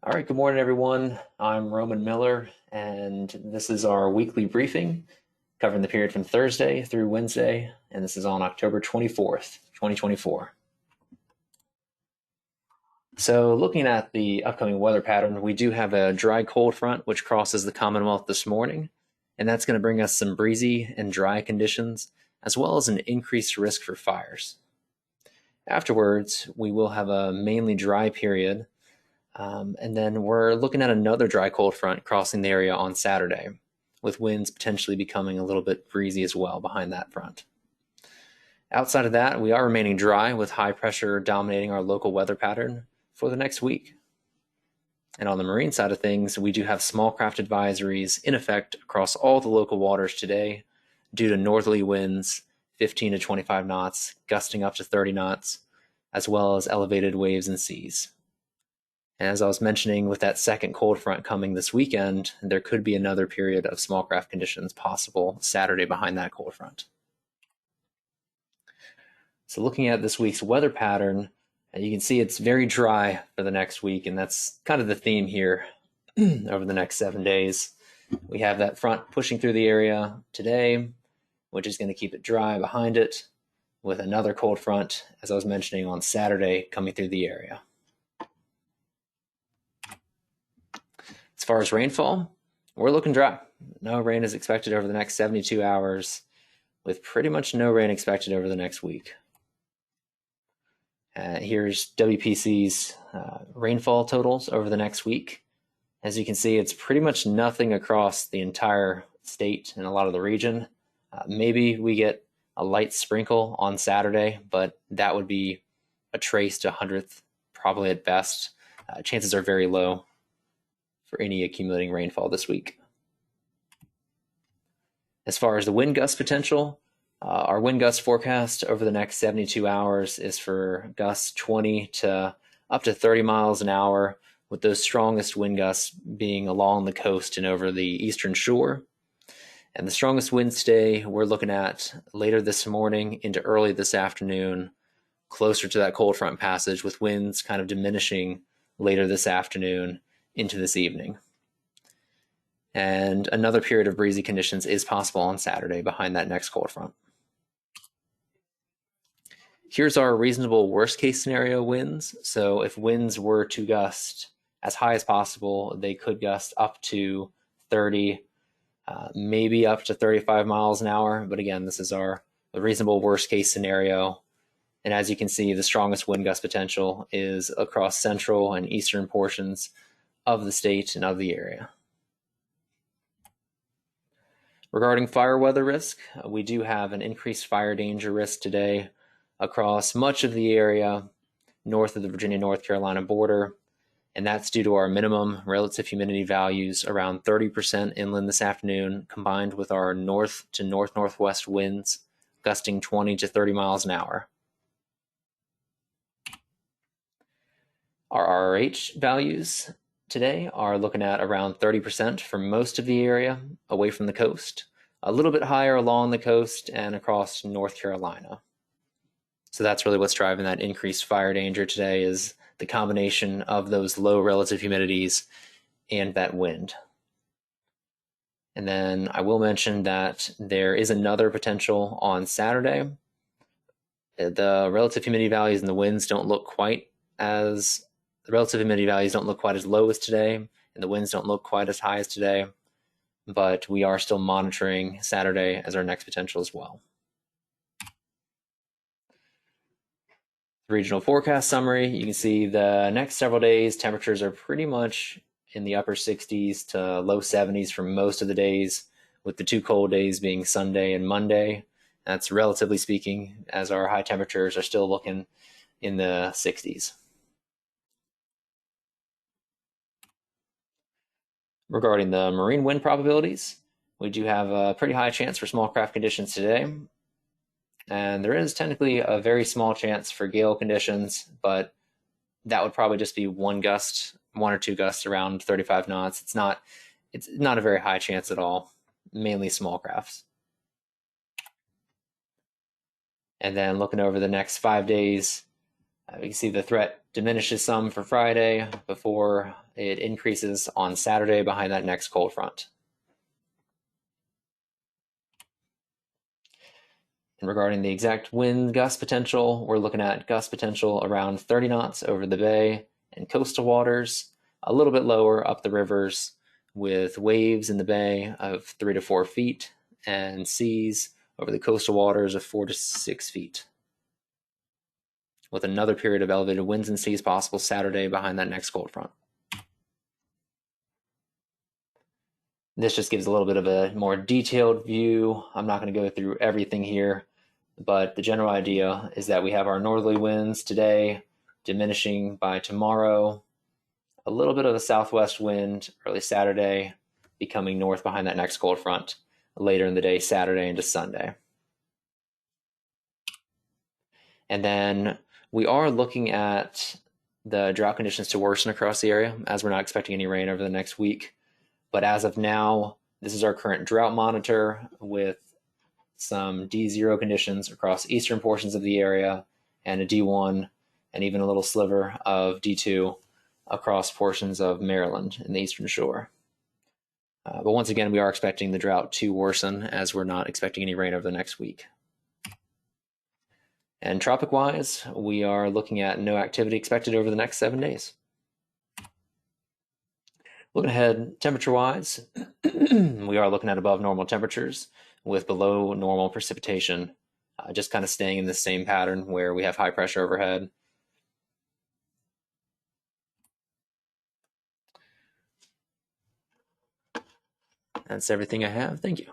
All right, good morning, everyone. I'm Roman Miller, and this is our weekly briefing covering the period from Thursday through Wednesday, and this is on October 24th, 2024. So, looking at the upcoming weather pattern, we do have a dry cold front which crosses the Commonwealth this morning, and that's going to bring us some breezy and dry conditions, as well as an increased risk for fires. Afterwards, we will have a mainly dry period. And then we're looking at another dry cold front crossing the area on Saturday, with winds potentially becoming a little bit breezy as well behind that front. Outside of that, we are remaining dry with high pressure dominating our local weather pattern for the next week. And on the marine side of things, we do have small craft advisories in effect across all the local waters today due to northerly winds 15 to 25 knots, gusting up to 30 knots, as well as elevated waves and seas. And as I was mentioning, with that second cold front coming this weekend, there could be another period of small craft conditions possible Saturday behind that cold front. So looking at this week's weather pattern, you can see it's very dry for the next week, and that's kind of the theme here over the next 7 days. We have that front pushing through the area today, which is going to keep it dry behind it, with another cold front, as I was mentioning, on Saturday coming through the area. As far as rainfall, we're looking dry. No rain is expected over the next 72 hours, with pretty much no rain expected over the next week. Here's WPC's rainfall totals over the next week. As you can see, it's pretty much nothing across the entire state and a lot of the region. Maybe we get a light sprinkle on Saturday, but that would be a trace to 100th, probably at best. Chances are very low for any accumulating rainfall this week. As far as the wind gust potential, our wind gust forecast over the next 72 hours is for gusts 20 to up to 30 miles an hour, with those strongest wind gusts being along the coast and over the eastern shore. And the strongest winds today we're looking at later this morning into early this afternoon, closer to that cold front passage, with winds kind of diminishing later this afternoon into this evening. And another period of breezy conditions is possible on Saturday behind that next cold front. Here's our reasonable worst case scenario winds. So if winds were to gust as high as possible, they could gust up to 30, maybe up to 35 miles an hour. But again, this is our reasonable worst case scenario. And as you can see, the strongest wind gust potential is across central and eastern portions of the state and of the area. Regarding fire weather risk, we do have an increased fire danger risk today across much of the area north of the Virginia-North Carolina border, and that's due to our minimum relative humidity values around 30% inland this afternoon, combined with our north to north-northwest winds gusting 20 to 30 miles an hour. Our RRH values today are looking at around 30% for most of the area away from the coast, a little bit higher along the coast and across North Carolina. So that's really what's driving that increased fire danger today, is the combination of those low relative humidities and that wind. And then I will mention that there is another potential on Saturday. The relative humidity values and the winds don't look quite as the relative humidity values don't look quite as low as today, and the winds don't look quite as high as today, but we are still monitoring Saturday as our next potential as well. The regional forecast summary, you can see the next several days, temperatures are pretty much in the upper 60s to low 70s for most of the days, with the two cold days being Sunday and Monday. That's relatively speaking, as our high temperatures are still looking in the 60s. Regarding the marine wind probabilities, we do have a pretty high chance for small craft conditions today. And there is technically a very small chance for gale conditions, but that would probably just be one or two gusts around 35 knots. It's not a very high chance at all, mainly small crafts. And then looking over the next 5 days, you can see the threat diminishes some for Friday before it increases on Saturday behind that next cold front. And regarding the exact wind gust potential, we're looking at gust potential around 30 knots over the bay and coastal waters, a little bit lower up the rivers, with waves in the bay of 3 to 4 feet and seas over the coastal waters of 4 to 6 feet, with another period of elevated winds and seas possible Saturday behind that next cold front. This just gives a little bit of a more detailed view. I'm not going to go through everything here, but the general idea is that we have our northerly winds today diminishing by tomorrow, a little bit of a southwest wind early Saturday, becoming north behind that next cold front later in the day, Saturday into Sunday. And then we are looking at the drought conditions to worsen across the area, as we're not expecting any rain over the next week. But as of now, this is our current drought monitor with some D0 conditions across eastern portions of the area and a D1 and even a little sliver of D2 across portions of Maryland in the eastern shore. But once again, we are expecting the drought to worsen, as we're not expecting any rain over the next week. And tropic-wise, we are looking at no activity expected over the next 7 days. Looking ahead, temperature-wise, we are looking at above normal temperatures with below normal precipitation, just kind of staying in the same pattern where we have high pressure overhead. That's everything I have. Thank you.